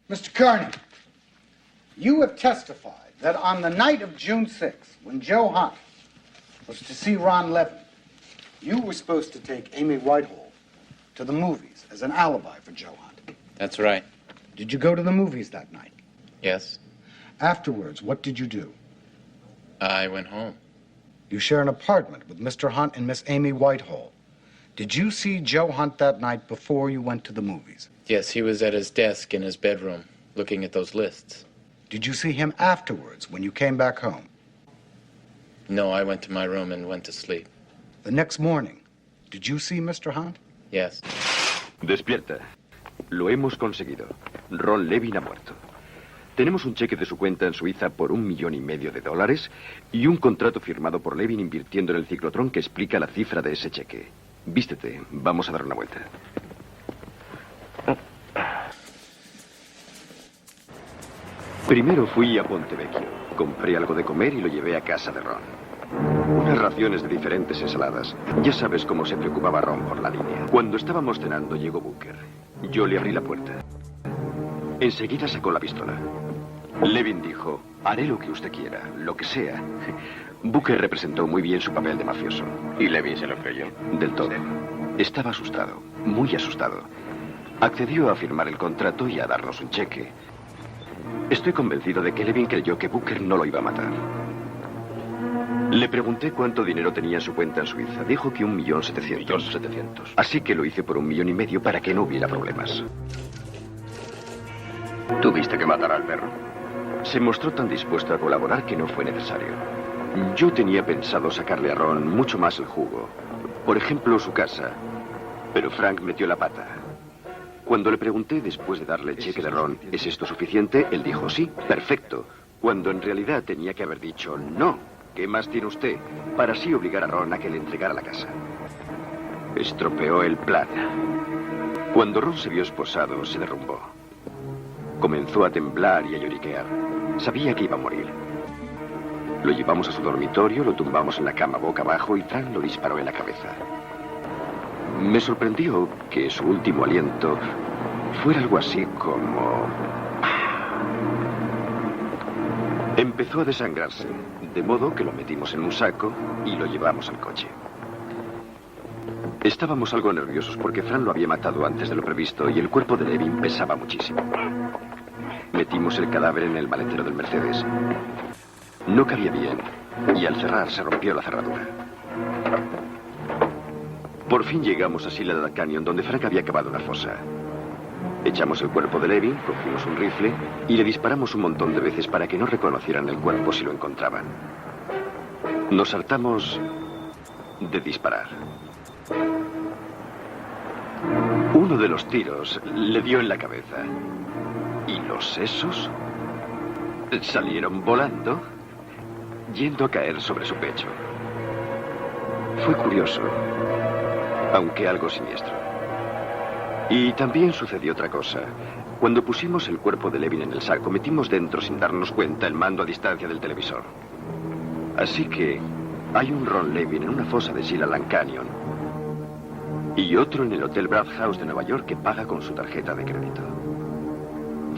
Mr. Carney, you have testified that on the night of June 6th, when Joe Hunt was to see Ron Levin, you were supposed to take Amy Whitehall to the movies as an alibi for Joe Hunt. That's right. Did you go to the movies that night? Yes. Afterwards, what did you do? I went home. You share an apartment with Mr. Hunt and Miss Amy Whitehall. Did you see Joe Hunt that night before you went to the movies? Yes, he was at his desk in his bedroom, looking at those lists. Did you see him afterwards when you came back home? No, I went to my room and went to sleep. The next morning, did you see Mr. Hunt? Yes. Despierta. Lo hemos conseguido. Ron Levin ha muerto. Tenemos un cheque de su cuenta en Suiza por $1,5 millones y un contrato firmado por Levin invirtiendo en el ciclotrón que explica la cifra de ese cheque. Vístete, vamos a dar una vuelta. Primero fui a Pontevecchio. Compré algo de comer y lo llevé a casa de Ron. Unas raciones de diferentes ensaladas. Ya sabes cómo se preocupaba Ron por la línea. Cuando estábamos cenando llegó Booker. Yo le abrí la puerta. Enseguida sacó la pistola. Levin dijo, haré lo que usted quiera, lo que sea. Booker representó muy bien su papel de mafioso. ¿Y Levin se lo creyó? Del todo. Estaba asustado, muy asustado. Accedió a firmar el contrato y a darnos un cheque. Estoy convencido de que Levin creyó que Booker no lo iba a matar. Le pregunté cuánto dinero tenía en su cuenta en Suiza. Dijo que 1.700.000. Así que lo hice por $1,5 millones para que no hubiera problemas. ¿Tuviste que matar al perro? Se mostró tan dispuesto a colaborar que no fue necesario. Yo tenía pensado sacarle a Ron mucho más el jugo. Por ejemplo, su casa. Pero Frank metió la pata. Cuando le pregunté después de darle el cheque de Ron, ¿es esto suficiente? Él dijo, sí, perfecto. Cuando en realidad tenía que haber dicho, no. ¿Qué más tiene usted? Para así obligar a Ron a que le entregara la casa. Estropeó el plan. Cuando Ron se vio esposado, se derrumbó. Comenzó a temblar y a lloriquear. Sabía que iba a morir. Lo llevamos a su dormitorio, lo tumbamos en la cama boca abajo y Frank lo disparó en la cabeza. Me sorprendió que su último aliento fuera algo así como... Empezó a desangrarse, de modo que lo metimos en un saco y lo llevamos al coche. Estábamos algo nerviosos porque Frank lo había matado antes de lo previsto y el cuerpo de Levin pesaba muchísimo. Metimos el cadáver en el maletero del Mercedes. No cabía bien y al cerrar se rompió la cerradura. Por fin llegamos a Silent Canyon, donde Frank había cavado una fosa. Echamos el cuerpo de Levin, cogimos un rifle y le disparamos un montón de veces para que no reconocieran el cuerpo si lo encontraban. Nos hartamos de disparar. Uno de los tiros le dio en la cabeza. Y los sesos salieron volando, yendo a caer sobre su pecho. Fue curioso, aunque algo siniestro. Y también sucedió otra cosa. Cuando pusimos el cuerpo de Levin en el saco, metimos dentro sin darnos cuenta el mando a distancia del televisor. Así que hay un Ron Levin en una fosa de Silent Canyon y otro en el Hotel Brad House de Nueva York que paga con su tarjeta de crédito.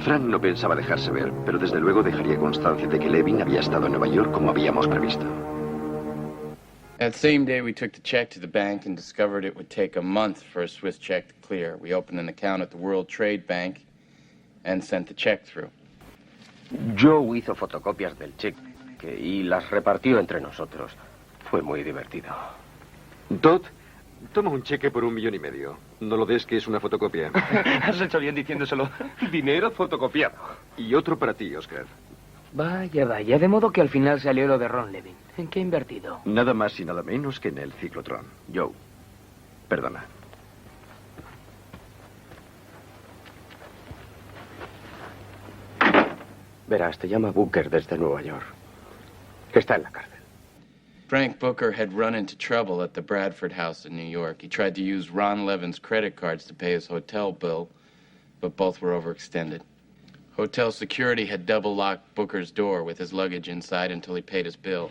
Frank no pensaba dejarse ver, pero desde luego dejaría constancia de que Levin había estado en Nueva York como habíamos previsto. That same day, we took the check to the bank and discovered it would take a month for a Swiss check to clear. We opened an account at the World Trade Bank and sent the check through. Joe hizo fotocopias del cheque y las repartió entre nosotros. Fue muy divertido. Todd, toma un cheque por $1,5 millones. No lo des que es una fotocopia. Has hecho bien diciéndoselo. Dinero fotocopiado. Y otro para ti, Oscar. Vaya, vaya. De modo que al final salió lo de Ron Levin. ¿En qué he invertido? Nada más y nada menos que en el ciclotrón. Joe, perdona. Verás, te llama Booker desde Nueva York. Está en la cárcel. Frank Booker had run into trouble at the Bradford House in New York. He tried to use Ron Levin's credit cards to pay his hotel bill, but both were overextended. Hotel security had double-locked Booker's door with his luggage inside until he paid his bill.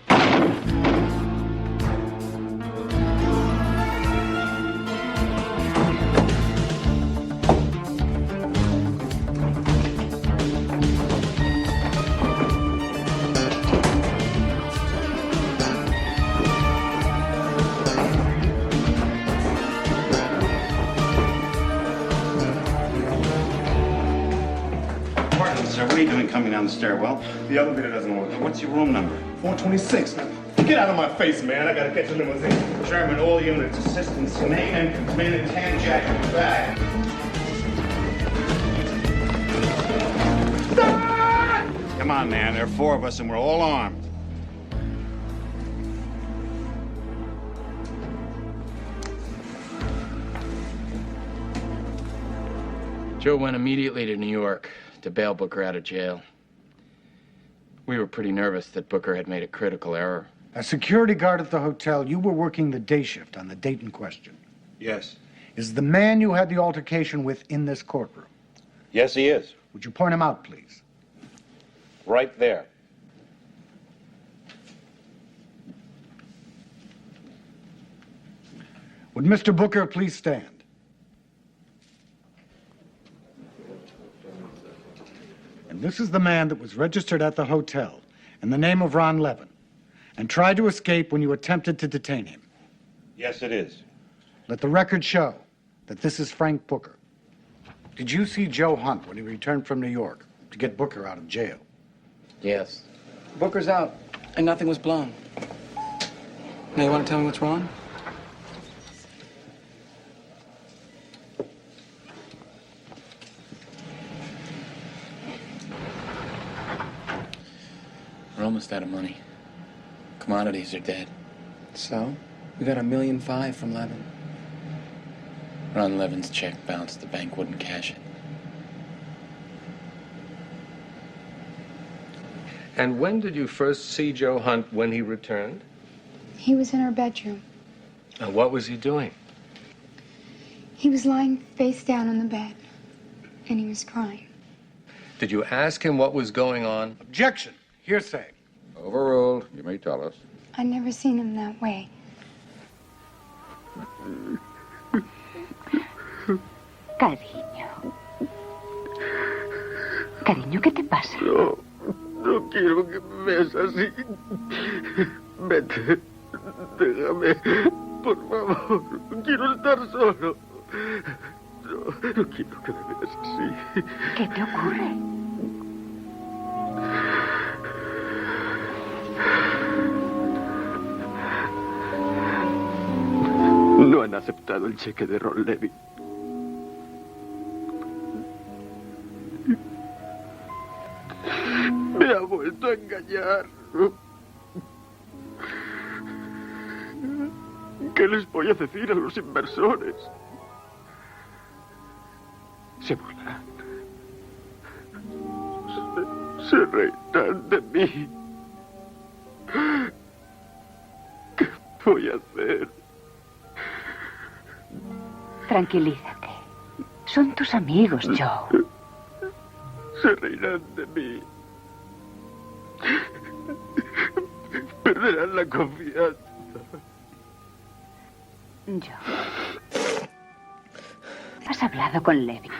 apartment, sir. What are you doing coming down the stairwell? The elevator doesn't work. What's your room number? 426. Get out of my face, man. I gotta catch a limousine. German, all units, assistance, main entrance, main and tan jacket, back. Come on, man. There are 4 of us, and we're all armed. Joe went immediately to New York to bail Booker out of jail. We were pretty nervous that Booker had made a critical error. As security guard at the hotel, you were working the day shift on the date in question. Yes. Is the man you had the altercation with in this courtroom? Yes, he is. Would you point him out, please? Right there. Would Mr. Booker please stand? And this is the man that was registered at the hotel in the name of Ron Levin and tried to escape when you attempted to detain him. Yes, it is. Let the record show that this is Frank Booker. Did you see Joe Hunt when he returned from New York to get Booker out of jail? Yes. Booker's out, and nothing was blown. Now, you want to tell me what's wrong? We're almost out of money. Commodities are dead. So? We got $1.5 million from Levin. Ron Levin's check bounced. The bank wouldn't cash it. And when did you first see Joe Hunt when he returned? He was in our bedroom. And what was he doing? He was lying face down on the bed, and he was crying. Did you ask him what was going on? Objection. Hearsay. Overruled. You may tell us. I'd never seen him that way. Cariño. Cariño, ¿qué te pasa? No quiero que me veas así. Vete. Déjame. Por favor. Quiero estar solo. No quiero que me veas así. ¿Qué te ocurre? No han aceptado el cheque de Ron Levin. Me ha vuelto a engañar. ¿Qué les voy a decir a los inversores? Se burlarán. Se reirán de mí. ¿Qué voy a hacer? Tranquilízate. Son tus amigos, Joe. Se reirán de mí. Perderán la confianza. Joe. ¿Has hablado con Levin?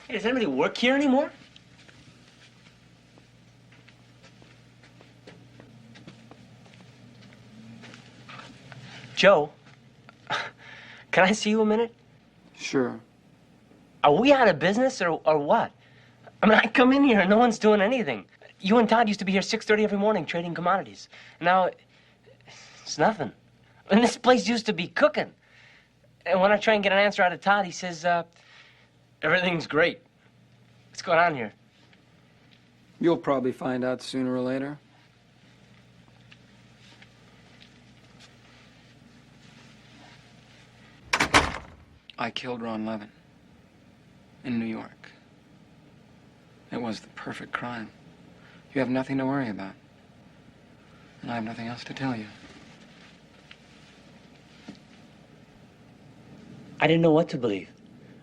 Hey, does anybody work here anymore? Joe, can I see you a minute? Sure. Are we out of business or what? I mean, I come in here and no one's doing anything. You and Todd used to be here 6:30 every morning trading commodities. Now, it's nothing. And this place used to be cooking. And when I try and get an answer out of Todd, he says, everything's great. What's going on here? You'll probably find out sooner or later. I killed Ron Levin in New York. It was the perfect crime. You have nothing to worry about. And I have nothing else to tell you. I didn't know what to believe.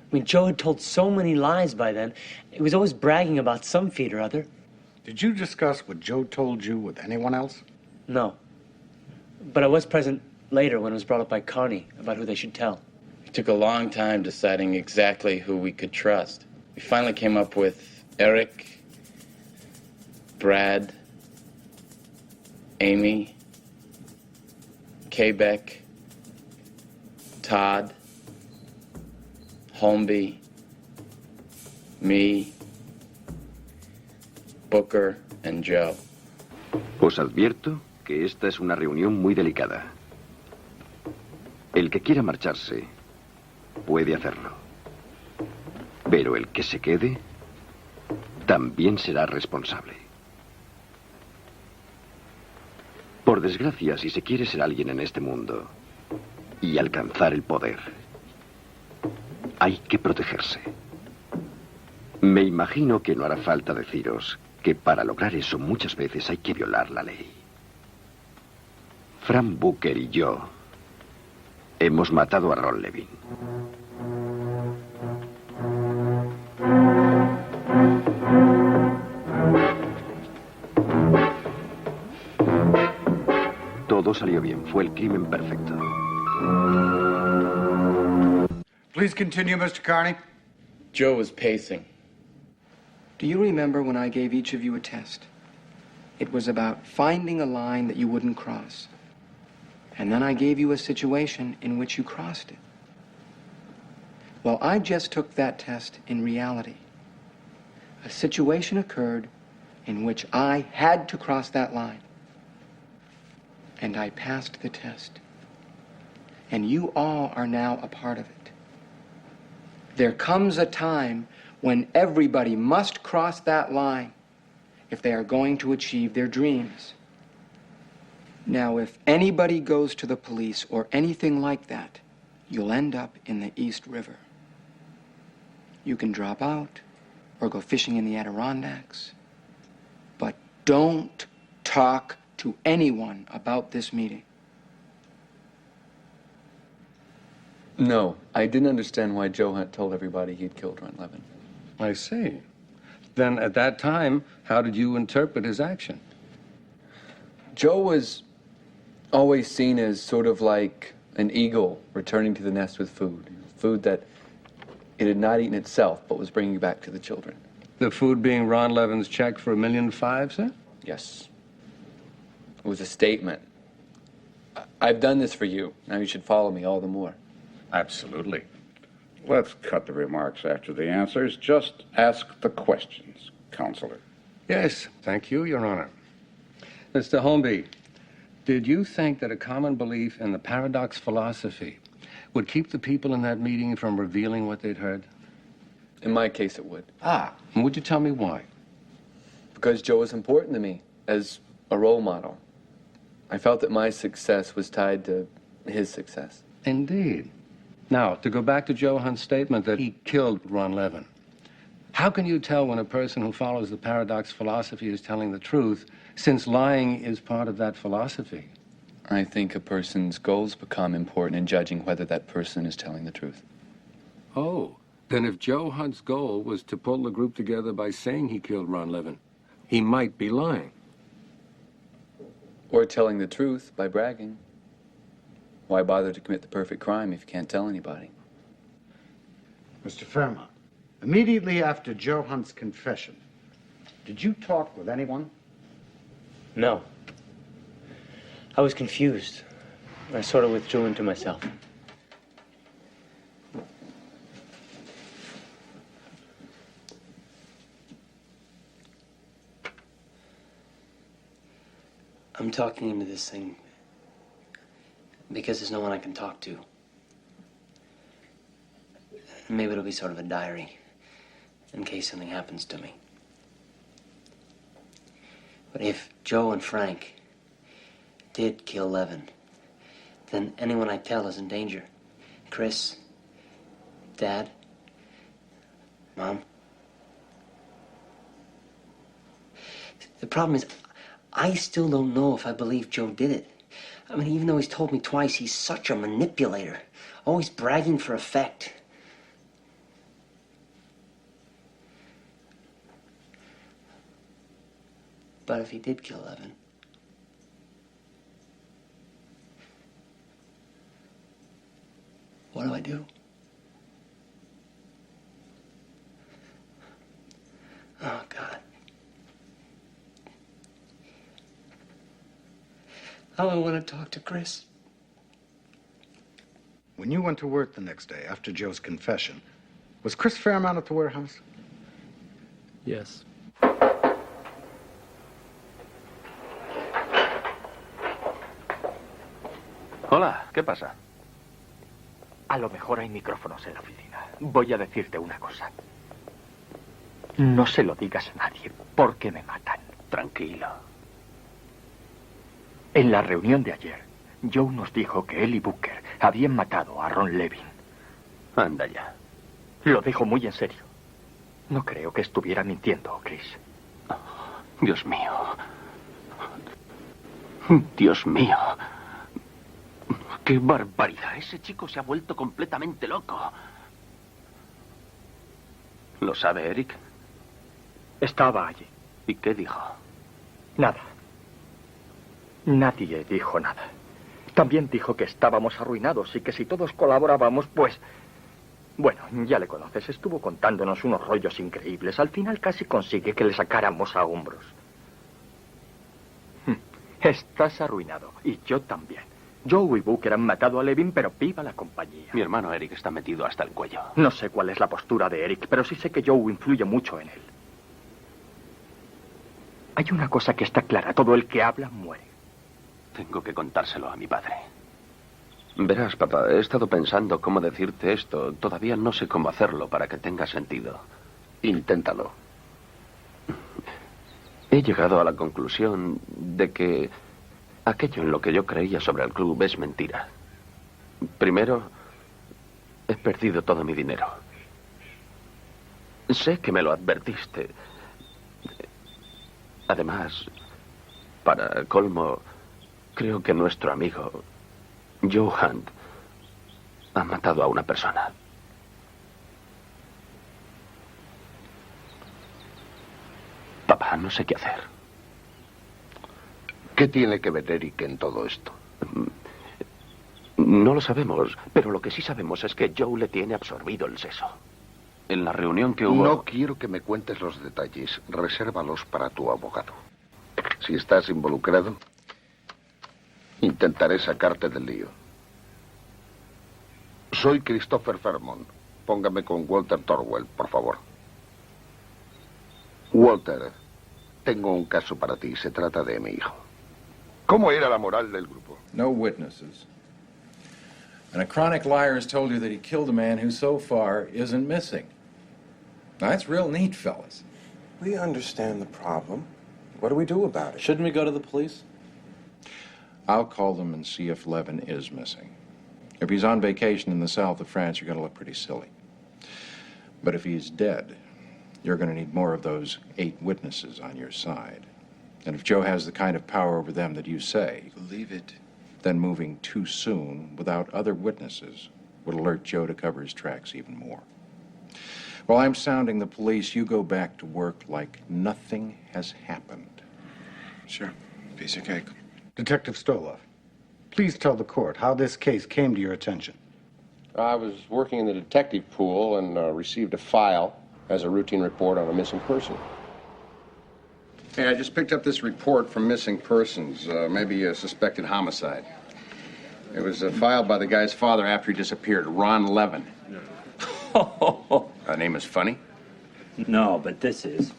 I mean, Joe had told so many lies by then. He was always bragging about some feat or other. Did you discuss what Joe told you with anyone else? No. But I was present later when it was brought up by Carney about who they should tell. It took a long time deciding exactly who we could trust. We finally came up with Eric, Brad, Amy, Quebec, Todd, Holmby, me, Booker, and Joe. Os advierto que esta es una reunión muy delicada. El que quiera marcharse puede hacerlo. Pero el que se quede también será responsable. Por desgracia, si se quiere ser alguien en este mundo y alcanzar el poder, hay que protegerse. Me imagino que no hará falta deciros que para lograr eso muchas veces hay que violar la ley. Frank Booker y yo hemos matado a Ron Levin. Todo salió bien. Fue el crimen perfecto. Please continue, Mr. Carney. Joe was pacing. Do you remember when I gave each of you a test? It was about finding a line that you wouldn't cross. And then I gave you a situation in which you crossed it. Well, I just took that test in reality. A situation occurred in which I had to cross that line. And I passed the test. And you all are now a part of it. There comes a time when everybody must cross that line if they are going to achieve their dreams. Now, if anybody goes to the police or anything like that, you'll end up in the East River. You can drop out or go fishing in the Adirondacks, but don't talk to anyone about this meeting. No, I didn't understand why Joe Hunt told everybody he'd killed Ron Levin. I see. Then at that time, how did you interpret his action? Joe was always seen as sort of like an eagle returning to the nest with food. Food that it had not eaten itself, but was bringing back to the children. The food being Ron Levin's check for $1.5 million, sir? Yes. It was a statement. I've done this for you. Now you should follow me all the more. Absolutely. Let's cut the remarks after the answers. Just ask the questions, Counselor. Yes, thank you, Your Honor. Mr. Holmby, did you think that a common belief in the paradox philosophy would keep the people in that meeting from revealing what they'd heard? In my case, it would. Ah, and would you tell me why? Because Joe was important to me as a role model. I felt that my success was tied to his success. Indeed. Now, to go back to Joe Hunt's statement that he killed Ron Levin, how can you tell when a person who follows the paradox philosophy is telling the truth, since lying is part of that philosophy? I think a person's goals become important in judging whether that person is telling the truth. Oh, then if Joe Hunt's goal was to pull the group together by saying he killed Ron Levin, he might be lying. Or telling the truth by bragging. Why bother to commit the perfect crime if you can't tell anybody? Mr. Fairmont, immediately after Joe Hunt's confession, did you talk with anyone? No. I was confused. I sort of withdrew into myself. I'm talking into this thing because there's no one I can talk to. Maybe it'll be sort of a diary in case something happens to me. But if Joe and Frank did kill Levin, then anyone I tell is in danger. Chris, Dad, Mom. The problem is, I still don't know if I believe Joe did it. I mean, even though he's told me twice, he's such a manipulator, always bragging for effect. But if he did kill Levin, what do I do? Oh, God. Now I want to talk to Chris. When you went to work the next day after Joe's confession, was Chris Fairmount at the warehouse? Yes. Hola, ¿qué pasa? A lo mejor hay micrófonos en la oficina. Voy a decirte una cosa. No se lo digas a nadie, porque me matan. Tranquilo. En la reunión de ayer, Joe nos dijo que él y Booker habían matado a Ron Levin. Anda ya. Lo dijo muy en serio. No creo que estuviera mintiendo, Chris. Dios mío. Dios mío. ¡Qué barbaridad! Ese chico se ha vuelto completamente loco. ¿Lo sabe Eric? Estaba allí. ¿Y qué dijo? Nada. Nadie dijo nada. También dijo que estábamos arruinados y que si todos colaborábamos, pues... Bueno, ya le conoces. Estuvo contándonos unos rollos increíbles. Al final casi consigue que le sacáramos a hombros. Estás arruinado. Y yo también. Joe y Booker han matado a Levin, pero viva la compañía. Mi hermano Eric está metido hasta el cuello. No sé cuál es la postura de Eric, pero sí sé que Joe influye mucho en él. Hay una cosa que está clara. Todo el que habla muere. Tengo que contárselo a mi padre. Verás, papá, he estado pensando cómo decirte esto. Todavía no sé cómo hacerlo para que tenga sentido. Inténtalo. He llegado a la conclusión de que aquello en lo que yo creía sobre el club es mentira. Primero, he perdido todo mi dinero. Sé que me lo advertiste. Además, para colmo, creo que nuestro amigo Joe Hunt ha matado a una persona. Papá, no sé qué hacer. ¿Qué tiene que ver Eric en todo esto? No lo sabemos, pero lo que sí sabemos es que Joe le tiene absorbido el seso. En la reunión que hubo... No quiero que me cuentes los detalles. Resérvalos para tu abogado. Si estás involucrado, intentaré sacarte del lío. Soy Christopher Fairmont. Póngame con Walter Torwell, por favor. Walter, tengo un caso para ti. Se trata de mi hijo. ¿Cómo era la moral del grupo? No witnesses. And a chronic liar has told you that he killed a man who so far isn't missing. Now, that's real neat, fellas. We understand the problem. What do we do about it? Shouldn't we go to the police? I'll call them and see if Levin is missing. If he's on vacation in the south of France, you're going to look pretty silly. But if he's dead, you're going to need more of those 8 witnesses on your side. And if Joe has the kind of power over them that you say, Believe it. then moving too soon without other witnesses would alert Joe to cover his tracks even more. While I'm sounding the police, you go back to work like nothing has happened. Sure. Piece of cake. Detective Stoloff, please tell the court how this case came to your attention. I was working in the detective pool and received a file as a routine report on a missing person. Hey, I just picked up this report from missing persons, maybe a suspected homicide. It was filed by the guy's father after he disappeared, Ron Levin. That name is funny? No, but this is.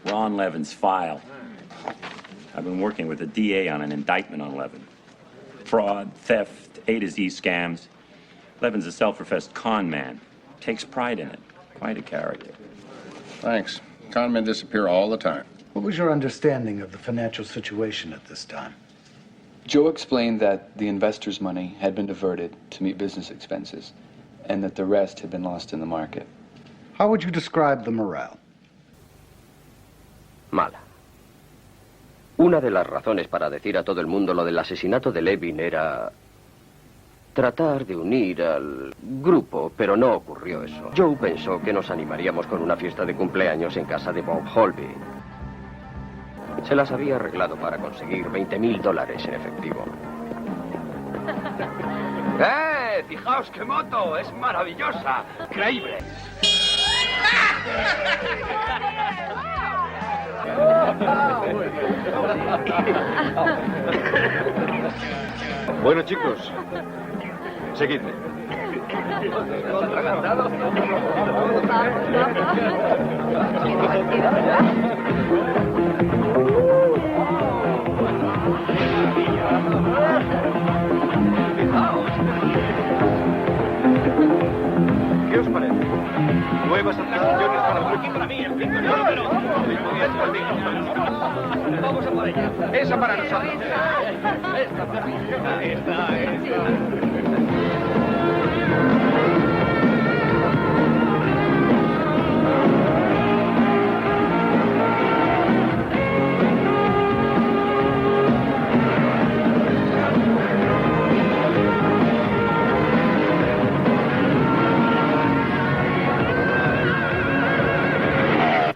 Ron Levin's file. I've been working with the DA on an indictment on Levin. Fraud, theft, A to Z scams. Levin's a self-professed con man. Takes pride in it. Quite a character. Thanks. Con men disappear all the time. What was your understanding of the financial situation at this time? Joe explained that the investors' money had been diverted to meet business expenses, and that the rest had been lost in the market. How would you describe the morale? Mala. Una de las razones para decir a todo el mundo lo del asesinato de Levin era tratar de unir al grupo, pero no ocurrió eso. Joe pensó que nos animaríamos con una fiesta de cumpleaños en casa de Bob Holby. Se las había arreglado para conseguir $20,000 en efectivo. ¡Fijaos qué moto! ¡Es maravillosa! ¡Increíble! Bueno, chicos, seguidme. ¿Qué os parece? Nuevas atracciones para el equipo para mí, el Vamos a por ella. Esa para nosotros. Esta para mí. Esta.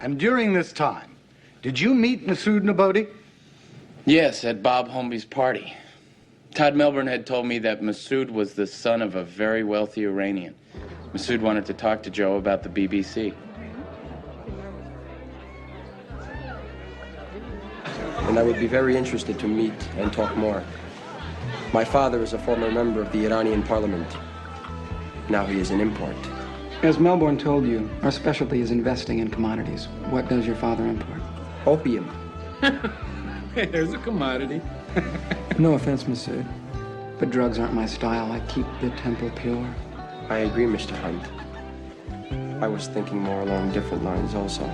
And during this time, did you meet Masood Nabodi? Yes, at Bob Holmby's party. Todd Milburn had told me that Masood was the son of a very wealthy Iranian. Masood wanted to talk to Joe about the BBC. And I would be very interested to meet and talk more. My father is a former member of the Iranian parliament. Now he is an import. As Melbourne told you, our specialty is investing in commodities. What does your father import? Opium. There's a commodity. No offense, Masood, but drugs aren't my style. I keep the temple pure. I agree, Mr. Hunt. I was thinking more along different lines also.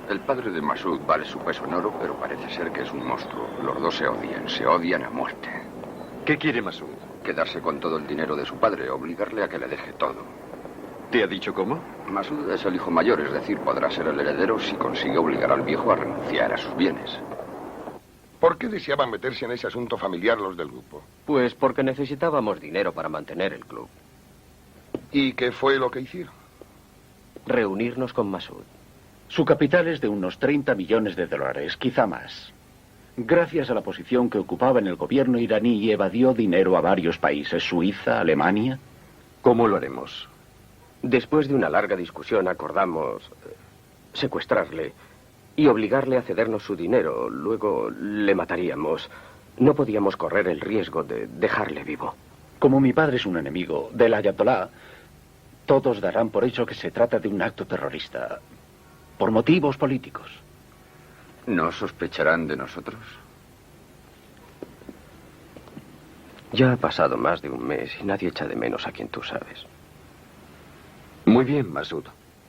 El padre de Masood vale su peso en oro, pero parece ser que es un monstruo. Los dos se odian a muerte. ¿Qué quiere Masood? Quedarse con todo el dinero de su padre, obligarle a que le deje todo. ¿Te ha dicho cómo? Masood es el hijo mayor, es decir, podrá ser el heredero si consigue obligar al viejo a renunciar a sus bienes. ¿Por qué deseaban meterse en ese asunto familiar los del grupo? Pues porque necesitábamos dinero para mantener el club. ¿Y qué fue lo que hicieron? Reunirnos con Masood. Su capital es de unos 30 millones de dólares, quizá más. Gracias a la posición que ocupaba en el gobierno iraní, evadió dinero a varios países, Suiza, Alemania. ¿Cómo lo haremos? Después de una larga discusión acordamos secuestrarle y obligarle a cedernos su dinero. Luego le mataríamos. No podíamos correr el riesgo de dejarle vivo. Como mi padre es un enemigo del ayatolá, todos darán por hecho que se trata de un acto terrorista. Por motivos políticos. ¿No sospecharán de nosotros? Ya ha pasado más de un mes y nadie echa de menos a quien tú sabes. Muy bien, Masood.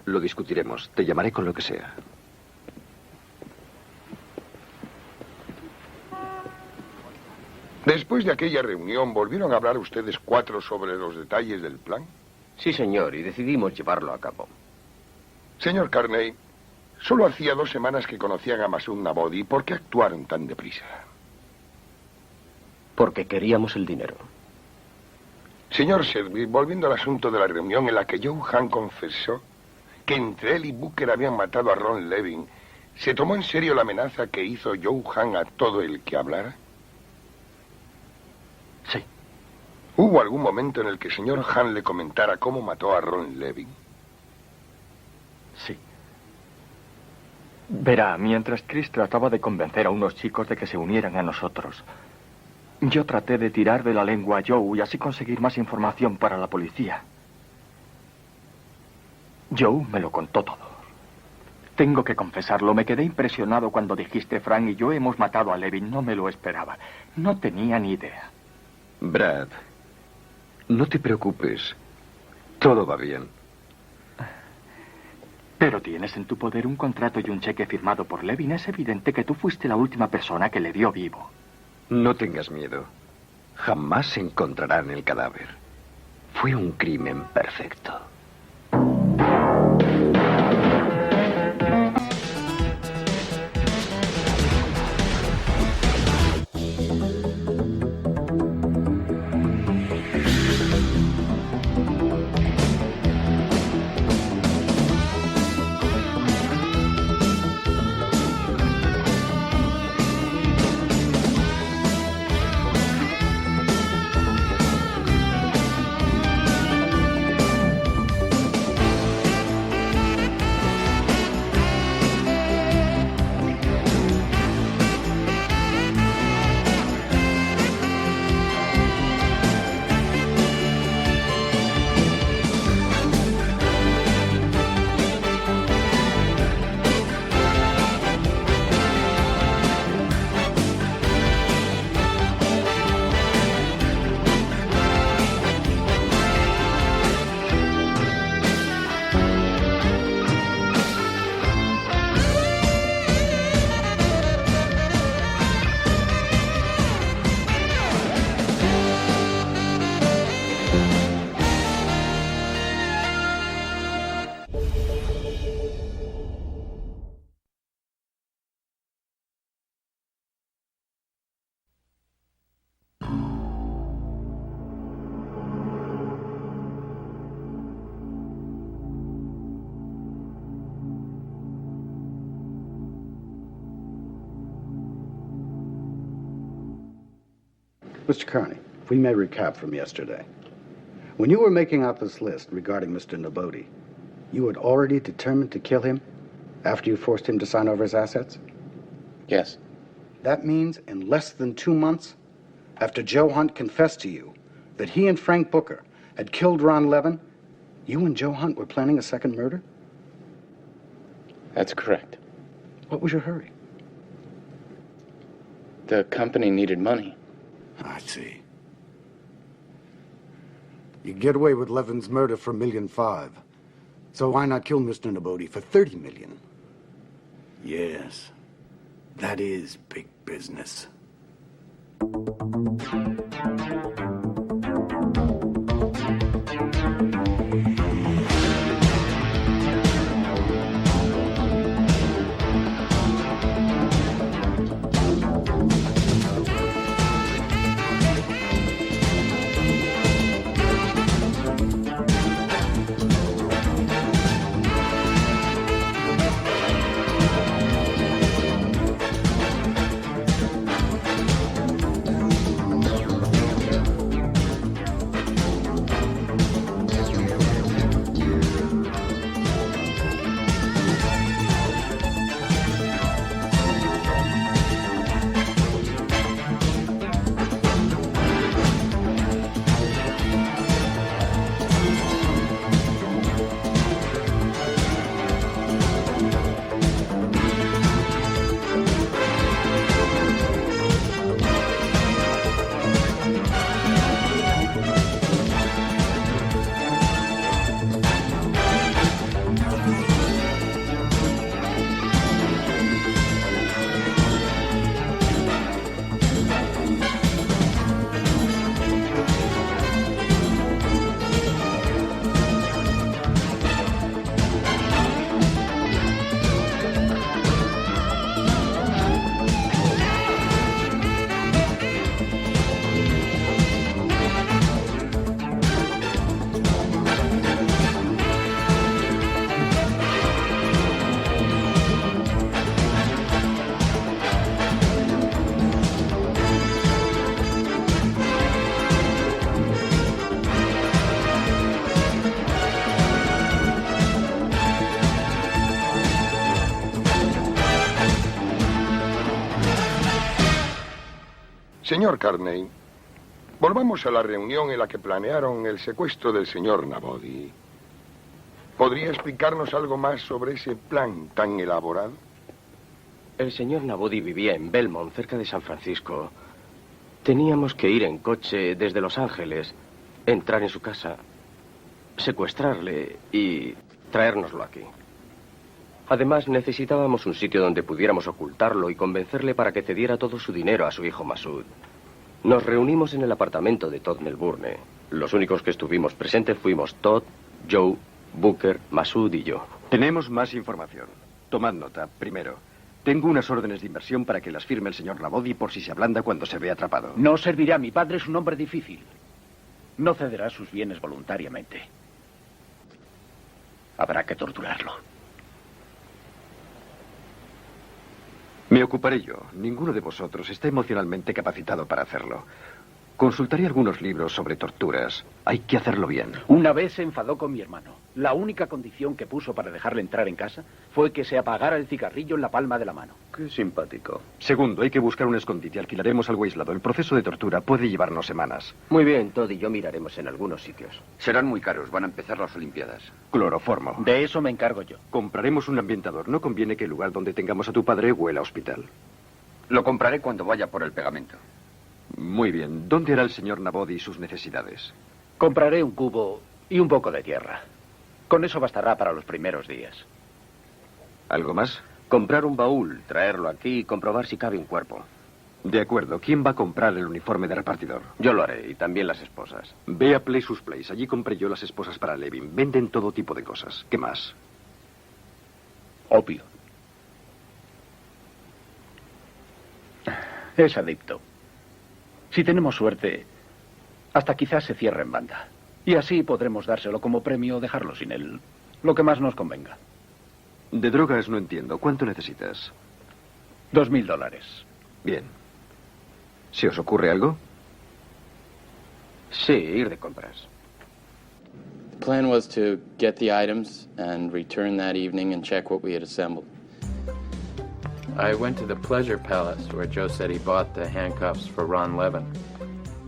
Lo discutiremos. Te llamaré con lo que sea. Después de aquella reunión, ¿volvieron a hablar ustedes cuatro sobre los detalles del plan? Sí, señor, y decidimos llevarlo a cabo. Señor Carney, solo hacía 2 semanas que conocían a Masood Nabodi. ¿Por qué actuaron tan deprisa? Porque queríamos el dinero. Señor Shelby, volviendo al asunto de la reunión en la que Joe Hunt confesó que entre él y Booker habían matado a Ron Levin, ¿se tomó en serio la amenaza que hizo Joe Hunt a todo el que hablara? Sí. ¿Hubo algún momento en el que el señor Hunt le comentara cómo mató a Ron Levin? Sí. Verá, mientras Chris trataba de convencer a unos chicos de que se unieran a nosotros, yo traté de tirar de la lengua a Joe y así conseguir más información para la policía. Joe me lo contó todo. Tengo que confesarlo, me quedé impresionado cuando dijiste Frank y yo hemos matado a Levin. No me lo esperaba. No tenía ni idea. Brad, no te preocupes. Todo va bien. Pero tienes en tu poder un contrato y un cheque firmado por Levin. Es evidente que tú fuiste la última persona que le dio vivo. No tengas miedo. Jamás encontrarán el cadáver. Fue un crimen perfecto. Mr. Kearney, if we may recap from yesterday. When you were making out this list regarding Mr. Nabodi, you had already determined to kill him after you forced him to sign over his assets? Yes. That means in less than 2 months, after Joe Hunt confessed to you that he and Frank Booker had killed Ron Levin, you and Joe Hunt were planning a second murder? That's correct. What was your hurry? The company needed money. I see. You get away with Levin's murder for $1.5 million. So why not kill Mr. Nabodi for $30 million? Yes, that is big business. Señor Carney, volvamos a la reunión en la que planearon el secuestro del señor Nabodi. ¿Podría explicarnos algo más sobre ese plan tan elaborado? El señor Nabodi vivía en Belmont, cerca de San Francisco. Teníamos que ir en coche desde Los Ángeles, entrar en su casa, secuestrarle y traérnoslo aquí. Además, necesitábamos un sitio donde pudiéramos ocultarlo y convencerle para que cediera todo su dinero a su hijo Masood. Nos reunimos en el apartamento de Todd Melbourne. Los únicos que estuvimos presentes fuimos Todd, Joe, Booker, Masood y yo. Tenemos más información. Tomad nota. Primero, tengo unas órdenes de inversión para que las firme el señor Nabodi por si se ablanda cuando se ve atrapado. No servirá. Mi padre es un hombre difícil. No cederá sus bienes voluntariamente. Habrá que torturarlo. Me ocuparé yo. Ninguno de vosotros está emocionalmente capacitado para hacerlo. Consultaré algunos libros sobre torturas. Hay que hacerlo bien. Una vez se enfadó con mi hermano. La única condición que puso para dejarle entrar en casa fue que se apagara el cigarrillo en la palma de la mano. Qué simpático. Segundo, hay que buscar un escondite. Alquilaremos algo aislado. El proceso de tortura puede llevarnos semanas. Muy bien, Todd y yo miraremos en algunos sitios. Serán muy caros. Van a empezar las Olimpiadas. Cloroformo. De eso me encargo yo. Compraremos un ambientador. No conviene que el lugar donde tengamos a tu padre huela a hospital. Lo compraré cuando vaya por el pegamento. Muy bien. ¿Dónde hará el señor Nabodi sus necesidades? Compraré un cubo y un poco de tierra. Con eso bastará para los primeros días. ¿Algo más? Comprar un baúl, traerlo aquí y comprobar si cabe un cuerpo. De acuerdo. ¿Quién va a comprar el uniforme de repartidor? Yo lo haré, y también las esposas. Ve a Place's Place. Allí compré yo las esposas para Levin. Venden todo tipo de cosas. ¿Qué más? Opio. Es adicto. Si tenemos suerte, hasta quizás se cierre en banda. Y así podremos dárselo como premio o dejarlo sin él. Lo que más nos convenga. De drogas no entiendo. ¿Cuánto necesitas? $2.000. Bien. ¿Se os ocurre algo? Sí, ir de compras. The plan was to get the items and return that evening and check what we had assembled. I went to the Pleasure Palace where Joe said he bought the handcuffs for Ron Levin.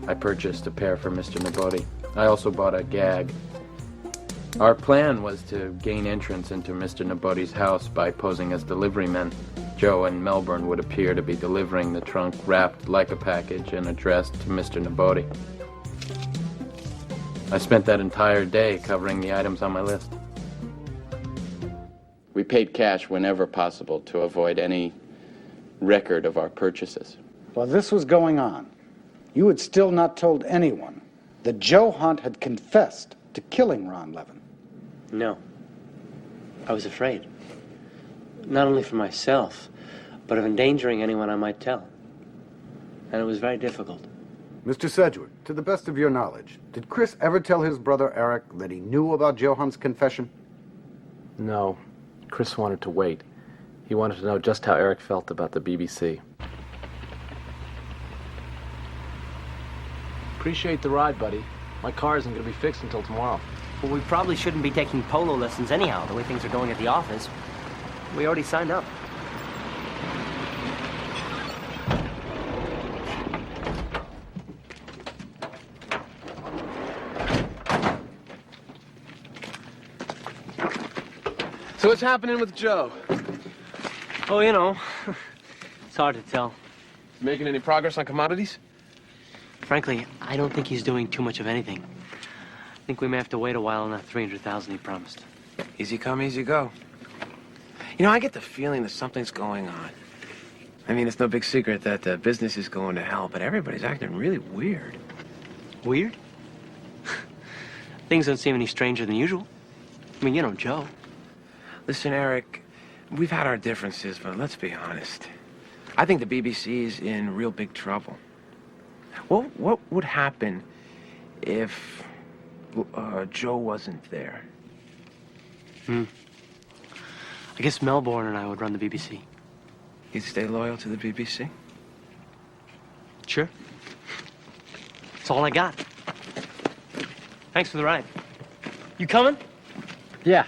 I purchased a pair for Mr. Naboti. I also bought a gag. Our plan was to gain entrance into Mr. Naboti's house by posing as delivery men. Joe and Melbourne would appear to be delivering the trunk wrapped like a package and addressed to Mr. Naboti. I spent that entire day covering the items on my list. We paid cash whenever possible to avoid any record of our purchases. While this was going on, you had still not told anyone that Joe Hunt had confessed to killing Ron Levin. No. I was afraid. Not only for myself, but of endangering anyone I might tell. And it was very difficult. Mr. Sedgwick, to the best of your knowledge, did Chris ever tell his brother Eric that he knew about Joe Hunt's confession? No. Chris wanted to wait. He wanted to know just how Eric felt about the BBC. Appreciate the ride, buddy. My car isn't going to be fixed until tomorrow. Well, we probably shouldn't be taking polo lessons anyhow, the way things are going at the office. We already signed up. So what's happening with Joe? Oh, you know, it's hard to tell. Making any progress on commodities? Frankly, I don't think he's doing too much of anything. I think we may have to wait a while on that $300,000 he promised. Easy come, easy go. You know, I get the feeling that something's going on. I mean, it's no big secret that the business is going to hell, but everybody's acting really weird. Weird? Things don't seem any stranger than usual. I mean, you know Joe. Listen, Eric, we've had our differences, but let's be honest. I think the BBC's in real big trouble. What would happen if Joe wasn't there? I guess Melbourne and I would run the BBC. You'd stay loyal to the BBC? Sure. That's all I got. Thanks for the ride. You coming? Yeah.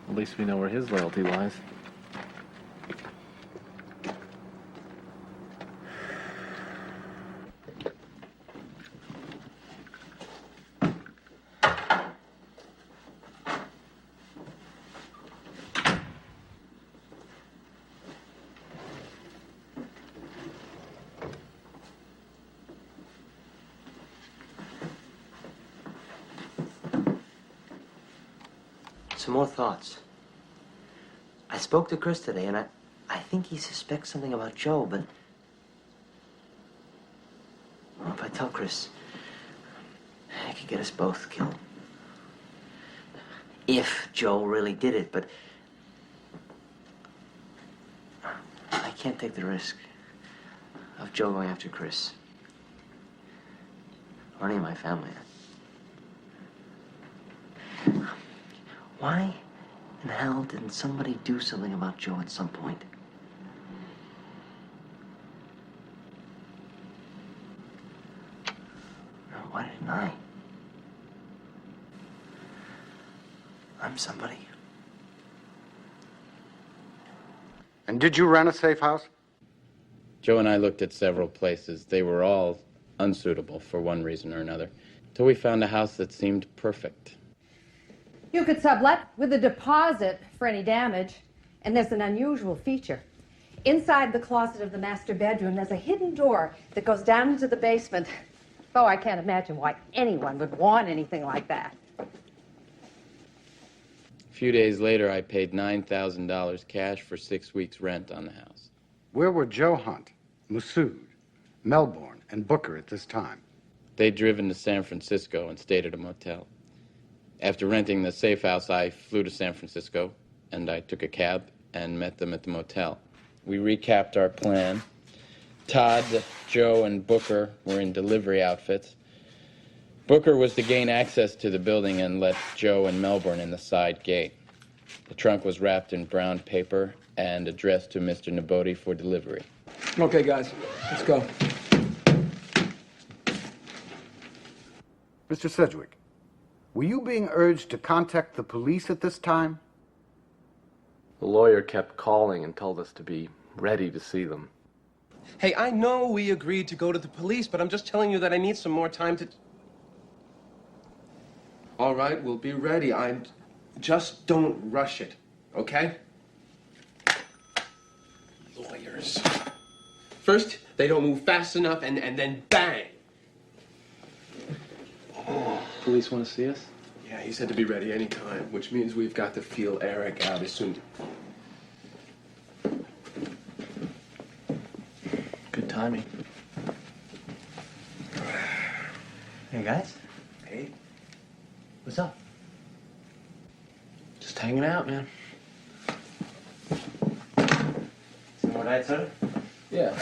At least we know where his loyalty lies. Some more thoughts. I spoke to Chris today, and I think he suspects something about Joe, but... Well, if I tell Chris, it could get us both killed. If Joe really did it, but... I can't take the risk of Joe going after Chris. Or any of my family. Why in hell didn't somebody do something about Joe at some point? Why didn't I? I'm somebody. And did you rent a safe house? Joe and I looked at several places. They were all unsuitable for one reason or another, till we found a house that seemed perfect. You could sublet with a deposit for any damage, and there's an unusual feature. Inside the closet of the master bedroom, there's a hidden door that goes down into the basement. Oh, I can't imagine why anyone would want anything like that. A few days later, I paid $9,000 cash for 6 weeks' rent on the house. Where were Joe Hunt, Massoud, Melbourne, and Booker at this time? They'd driven to San Francisco and stayed at a motel. After renting the safe house, I flew to San Francisco, and I took a cab and met them at the motel. We recapped our plan. Todd, Joe, and Booker were in delivery outfits. Booker was to gain access to the building and let Joe and Melbourne in the side gate. The trunk was wrapped in brown paper and addressed to Mr. Naboti for delivery. Okay, guys, let's go. Mr. Sedgwick, were you being urged to contact the police at this time? The lawyer kept calling and told us to be ready to see them. Hey, I know we agreed to go to the police, but I'm just telling you that I need some more time to... All right, we'll be ready. Just don't rush it, okay? Lawyers. First, they don't move fast enough, and then bang! Police want to see us? Yeah, he said to be ready anytime, which means we've got to feel Eric out as soon... Good timing. Hey, guys. Hey. What's up? Just hanging out, man. Some more diet soda? Yeah.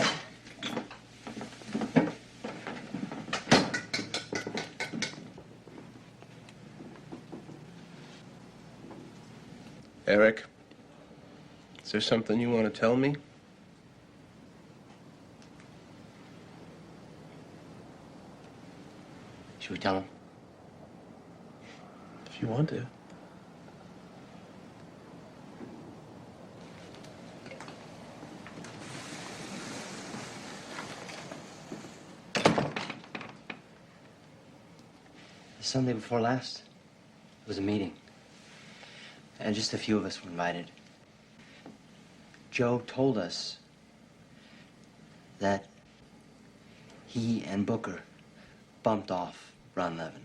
Eric, is there something you want to tell me? Should we tell him? If you want to. The Sunday before last, there was a meeting. And just a few of us were invited. Joe told us that he and Booker bumped off Ron Levin.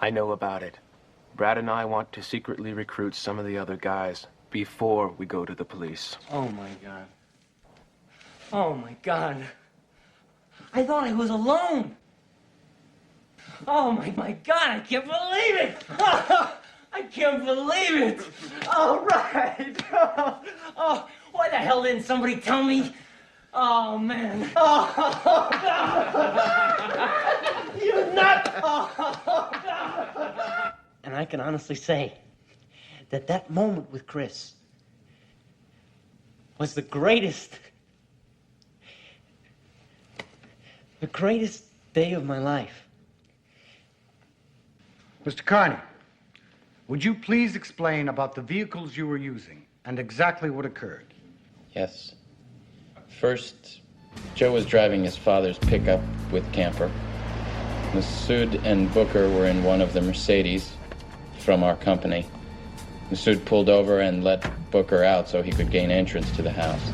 I know about it. Brad and I want to secretly recruit some of the other guys before we go to the police. Oh, my God. Oh, my God. I thought I was alone. Oh, my God, I can't believe it. I can't believe it. All right. Oh, why the hell didn't somebody tell me? Oh, man. Oh, God. You nut. Oh, God. And I can honestly say that moment with Chris was the greatest day of my life. Mr. Carney, would you please explain about the vehicles you were using and exactly what occurred? Yes. First, Joe was driving his father's pickup with camper. Massoud and Booker were in one of the Mercedes from our company. Massoud pulled over and let Booker out so he could gain entrance to the house.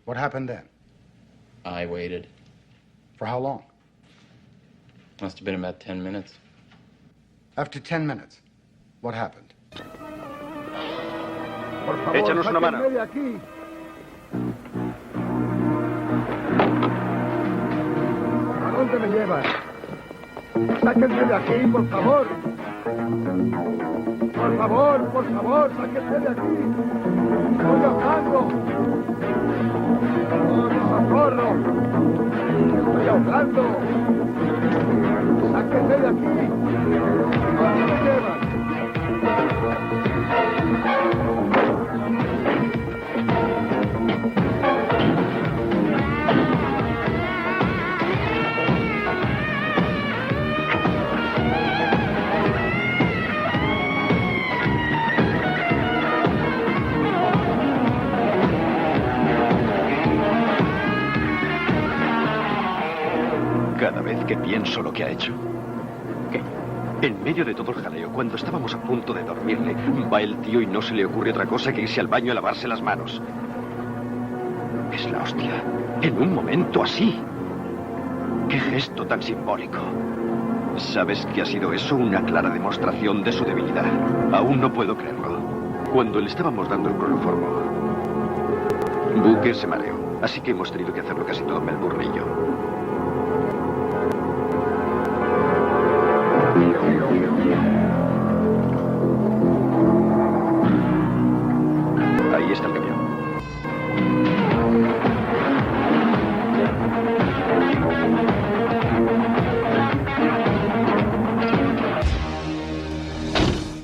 What happened then? I waited. For how long? Must have been about 10 minutes. After 10 minutes, what happened? Échanos una mano. de aquí. ¿A dónde me llevas? Sáquenme de aquí, por favor. Por favor, sáquenme de aquí. Estoy ahogando. ¡Socorro! Estoy ahogando. Sáquenme de aquí. ¿A dónde me llevan? Cada vez que pienso lo que ha hecho. ¿Qué? En medio de todo el jaleo, cuando estábamos a punto de dormirle, va el tío y no se le ocurre otra cosa que irse al baño a lavarse las manos. Es la hostia. En un momento así. ¡Qué gesto tan simbólico! ¿Sabes que ha sido eso una clara demostración de su debilidad? Aún no puedo creerlo. Cuando le estábamos dando el cloroformo, Booker se mareó, así que hemos tenido que hacerlo casi todo Melbourne y yo. Ahí está el camión.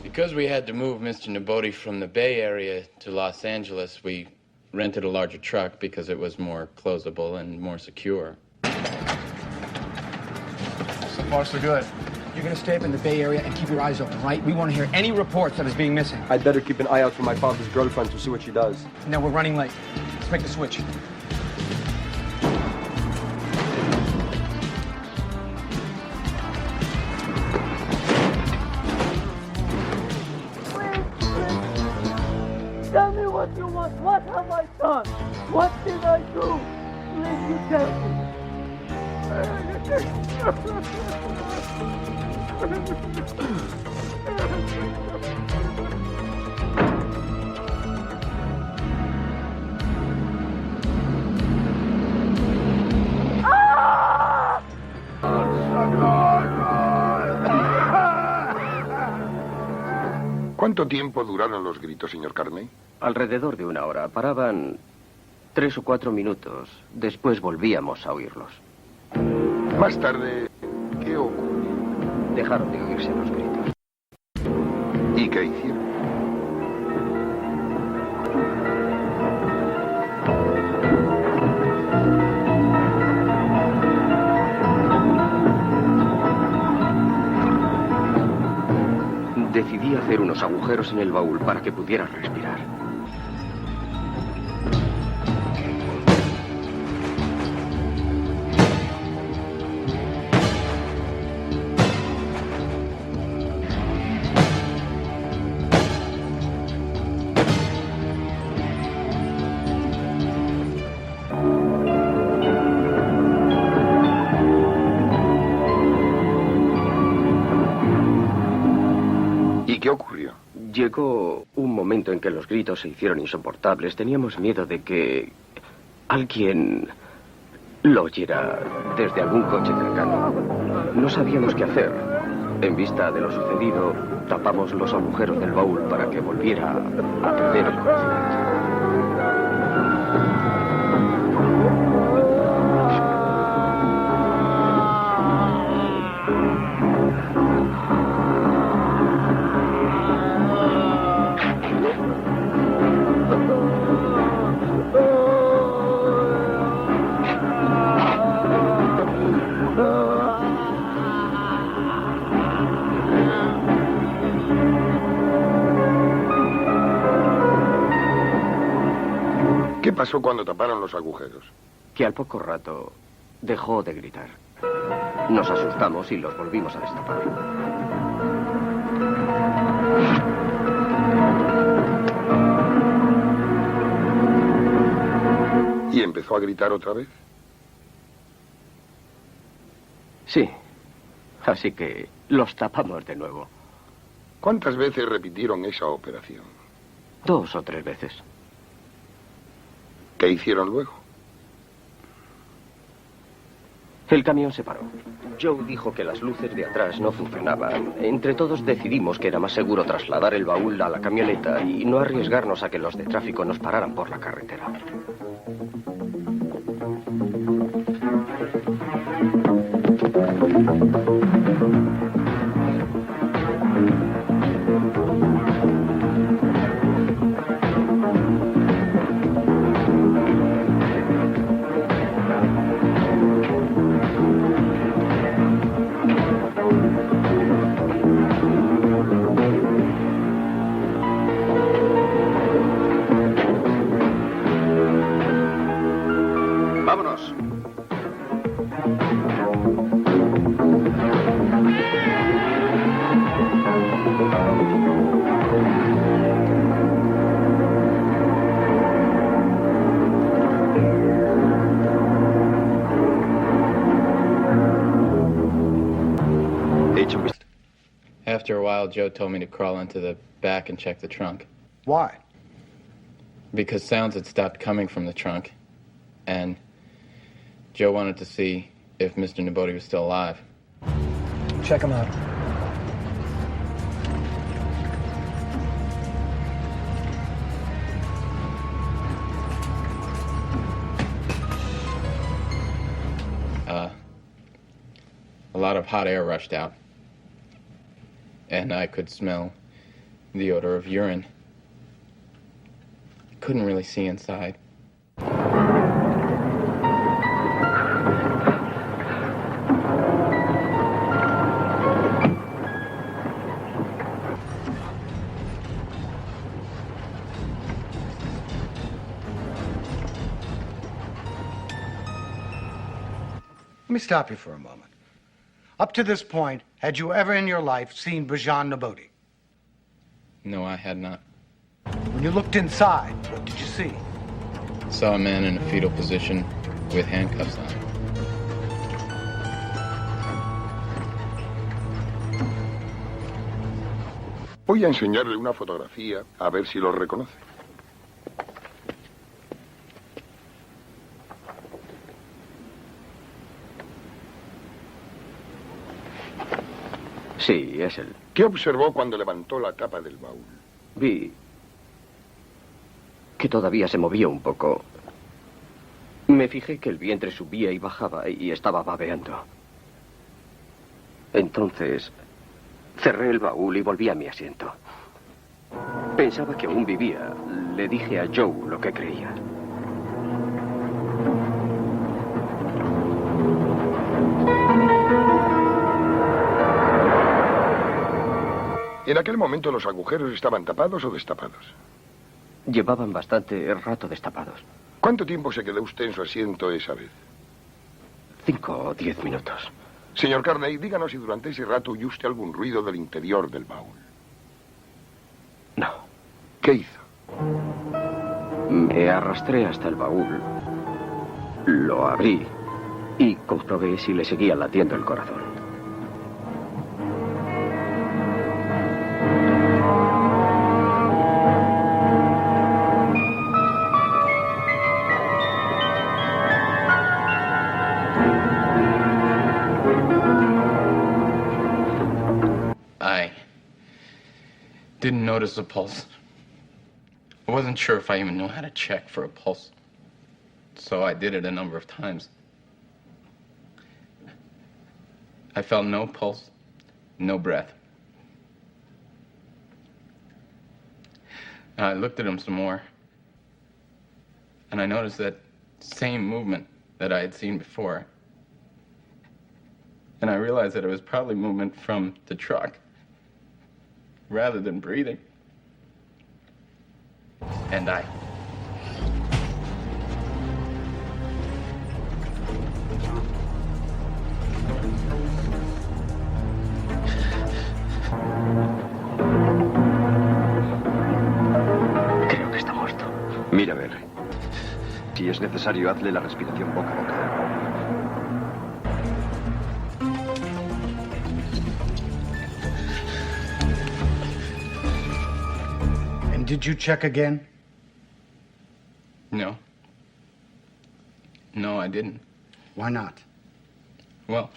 Because we had to move Mr. Naboti from the Bay Area to Los Angeles, we rented a larger truck because it was more closable and more secure. So far, so good. You're gonna stay up in the Bay Area and keep your eyes open, right? We want to hear any reports that he's being missing. I'd better keep an eye out for my father's girlfriend to see what she does. No, we're running late. Let's make the switch. Tell me what you want. What have I done? What did I do? Please you tell ¿Cuánto tiempo duraron los gritos, señor Carney? Alrededor de 1 hora. Paraban 3 o 4 minutos. Después volvíamos a oírlos. Más tarde, ¿qué ocurrió? Dejaron de oírse los gritos. ¿Y qué hicieron? Decidí hacer unos agujeros en el baúl para que pudiera respirar. ¿Qué ocurrió? Llegó un momento en que los gritos se hicieron insoportables. Teníamos miedo de que alguien lo oyera desde algún coche cercano. No sabíamos qué hacer. En vista de lo sucedido, tapamos los agujeros del baúl para que volviera a perder el conocimiento. ¿Qué pasó cuando taparon los agujeros? Que al poco rato dejó de gritar. Nos asustamos y los volvimos a destapar. ¿Y empezó a gritar otra vez? Sí. Así que los tapamos de nuevo. ¿Cuántas veces repitieron esa operación? 2 o 3 veces. ¿Qué hicieron luego? El camión se paró. Joe dijo que las luces de atrás no funcionaban. Entre todos decidimos que era más seguro trasladar el baúl a la camioneta y no arriesgarnos a que los de tráfico nos pararan por la carretera. ¡Vámonos! eche un vistazo. After a while, Joe told me to crawl into the back and check the trunk. Why? Because sounds had stopped coming from the trunk, and Joe wanted to see if Mr. Nabodi was still alive. Check him out. A lot of hot air rushed out, and I could smell the odor of urine. Couldn't really see inside. Let me stop you for a moment. Up to this point, had you ever in your life seen Bijan Nabodi? No, I had not. When you looked inside, what did you see? Saw a man in a fetal position with handcuffs on. Voy a enseñarle una fotografía a ver si lo reconoce. Sí, es él. ¿Qué observó cuando levantó la tapa del baúl? Vi que todavía se movía un poco. Me fijé que el vientre subía y bajaba y estaba babeando. Entonces, cerré el baúl y volví a mi asiento. Pensaba que aún vivía. Le dije a Joe lo que creía. En aquel momento, ¿los agujeros estaban tapados o destapados? Llevaban bastante rato destapados. ¿Cuánto tiempo se quedó usted en su asiento esa vez? 5 o 10 minutos. Señor Carney, díganos si durante ese rato oyó usted algún ruido del interior del baúl. No. ¿Qué hizo? Me arrastré hasta el baúl. Lo abrí y comprobé si le seguía latiendo el corazón. Didn't notice a pulse. I wasn't sure if I even knew how to check for a pulse. So I did it a number of times. I felt no pulse, no breath. I looked at him some more, and I noticed that same movement that I had seen before. And I realized that it was probably movement from the truck, rather than breathing. And I... Creo que está muerto. Mira, a ver. Si es necesario, hazle la respiración boca a boca. Did you check again? No. No, I didn't. Why not? Well,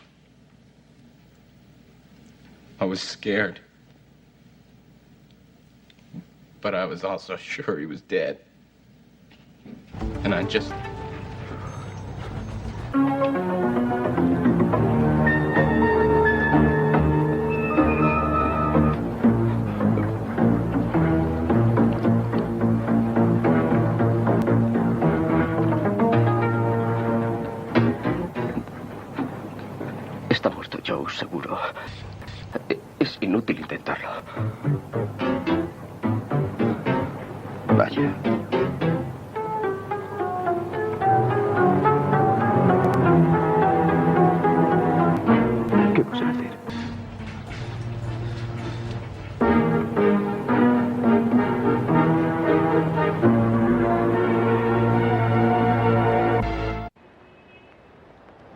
I was scared. But I was also sure he was dead. And I just... Está muerto Joe, seguro. Es inútil intentarlo. Vaya. ¿Qué vas a hacer?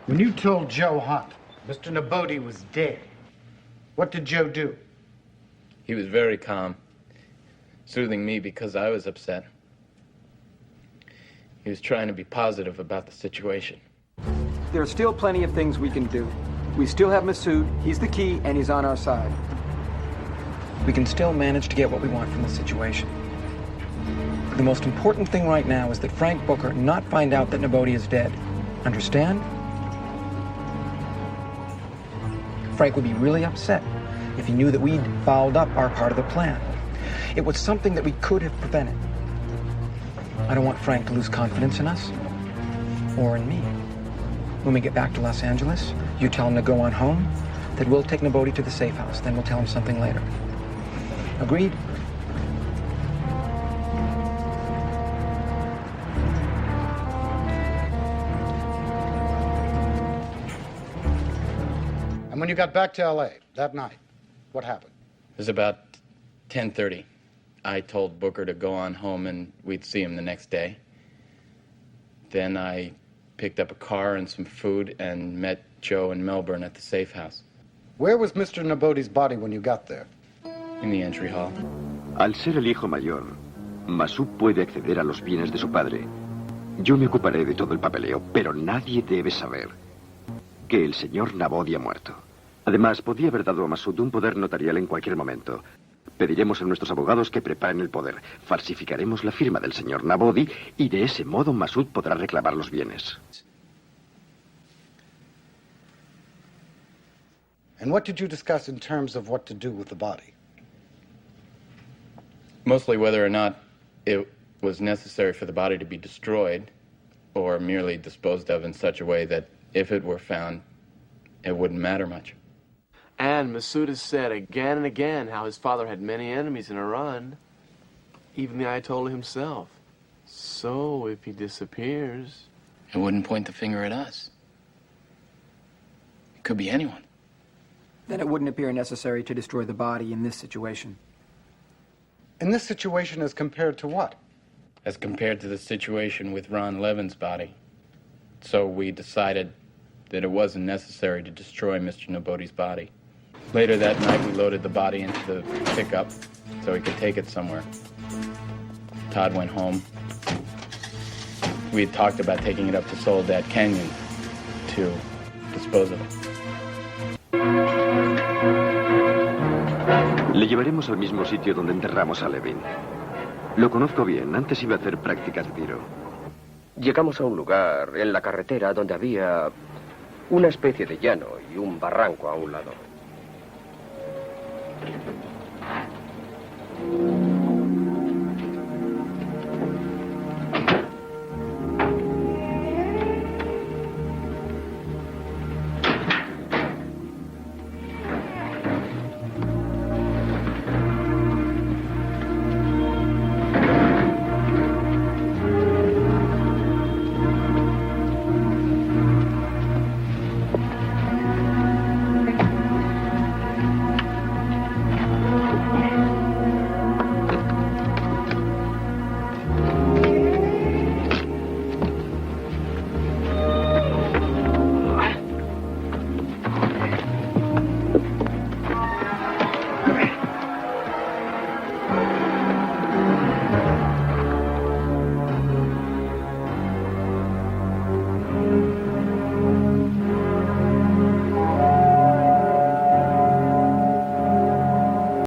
When you told Joe Hunt Mr. Nabodi was dead, What did Joe do? He was very calm, soothing me because I was upset. He was trying to be positive about the situation. There are still plenty of things we can do. We still have Masood, he's the key, and he's on our side. We can still manage to get what we want from the situation. The most important thing right now is that Frank Booker not find out that Nabodi is dead. Understand? Frank would be really upset if he knew that we'd fouled up our part of the plan. It was something that we could have prevented. I don't want Frank to lose confidence in us or in me. When we get back to Los Angeles, you tell him to go on home, that we'll take Nabodi to the safe house, then we'll tell him something later. Agreed? And when you got back to L.A. that night, what happened? It was about 10:30. I told Booker to go on home and we'd see him the next day. Then I picked up a car and some food and met Joe in Melbourne at the safe house. Where was Mr. Nabodi's body when you got there? In the entry hall. Al ser el hijo mayor, Masood puede acceder a los bienes de su padre. Yo me ocuparé de todo el papeleo, pero nadie debe saber que el señor Nabodi ha muerto. Además, podía haber dado a Masood un poder notarial en cualquier momento. Pediremos a nuestros abogados que preparen el poder. Falsificaremos la firma del señor Nabodi y de ese modo Masood podrá reclamar los bienes. And what did you discuss in terms of what to do with the body? Mostly whether or not it was necessary for the body to be destroyed or merely disposed of in such a way that if it were found, it wouldn't matter much. And Masood has said again and again how his father had many enemies in Iran, even the Ayatollah himself. So if he disappears... It wouldn't point the finger at us. It could be anyone. Then it wouldn't appear necessary to destroy the body in this situation. In this situation as compared to what? As compared to the situation with Ron Levin's body. So we decided that it wasn't necessary to destroy Mr. Nabodi's body. Later that night, we loaded the body into the pickup so we could take it somewhere. Todd went home. We had talked about taking it up to Soledad Canyon to dispose of it. Le llevaremos al mismo sitio donde enterramos a Levin. Lo conozco bien. Antes iba a hacer prácticas de tiro. Llegamos a un lugar en la carretera donde había una especie de llano y un barranco a un lado.